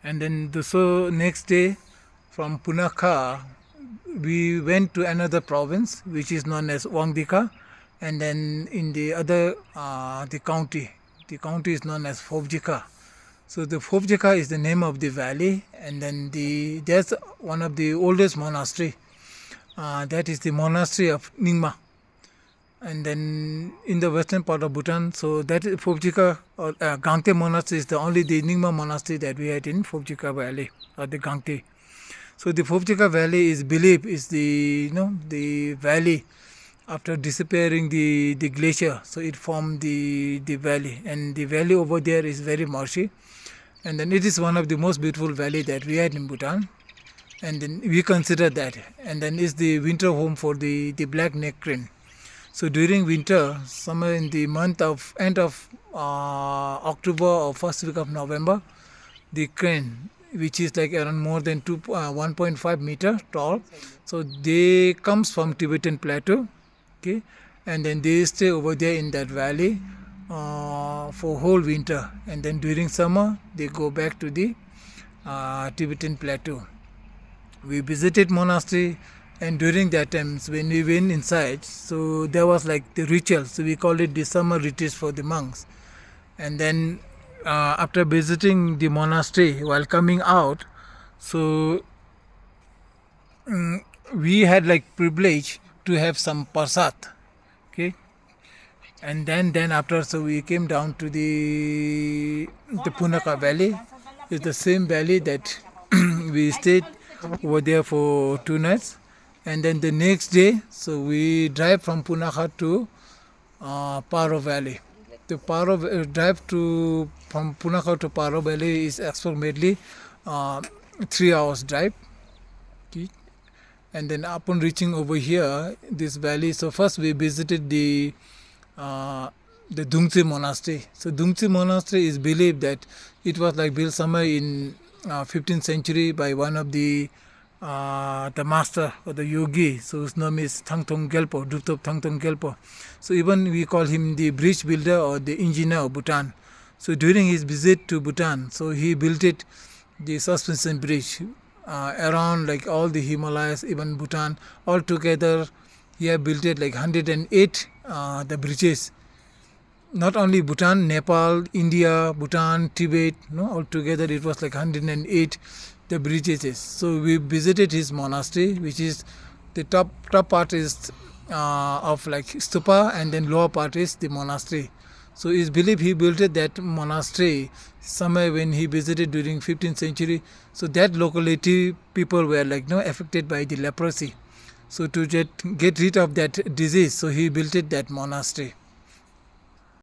And then so next day from Punakha, we went to another province which is known as Wangdika, and then in the other the county is known as Phobjika. So the Phobjika is the name of the valley, and then there's one of the oldest monastery. That is the monastery of Nyingma. And then in the western part of Bhutan, so that is Phobjika or Gangte monastery is the only the Nyingma monastery that we had in Phobjika valley or the Gangte. So the Phobjika valley is believed is the valley after disappearing the glacier. So it formed the valley, and the valley over there is very marshy, and then it is one of the most beautiful valley that we had in Bhutan. And then we consider that, and then is the winter home for the black neck crane. So during winter, somewhere in the month of end of October or first week of November, the crane, which is like around more than 1.5 meter tall, so they comes from Tibetan plateau, okay, and then they stay over there in that valley for whole winter, and then during summer they go back to the Tibetan plateau. We visited monastery, and during that times when we went inside, so there was like the ritual, so we call it the summer retreat for the monks. And then after visiting the monastery, while coming out, so we had like privilege to have some prasad, okay. And then after, so we came down to the Punakha valley. It's the same valley that we stayed over there for 2 nights. And then the next day, so we drive from Punakha to Paro Valley. The drive from Punakha to Paro Valley is approximately 3 hours drive. Okay. And then upon reaching over here, this valley, so first we visited the Dungtse monastery. So Dungtse monastery is believed that it was like built somewhere in 15th century by one of the master or the yogi. So his name is Thangtong Gelpo, Druptop Thangtong Gelpo. So even we call him the bridge builder or the engineer of Bhutan. So during his visit to Bhutan, so he built it, the suspension bridge around like all the Himalayas, even Bhutan, all together. He had built it like 108 the bridges. Not only Bhutan, Nepal, India, Bhutan, Tibet, all together it was like 108 the bridges. So we visited his monastery, which is the top part is of like stupa, and then lower part is the monastery. So it's believed he built that monastery somewhere when he visited during 15th century. So that locality people were like affected by the leprosy. So to get rid of that disease, so he built that monastery.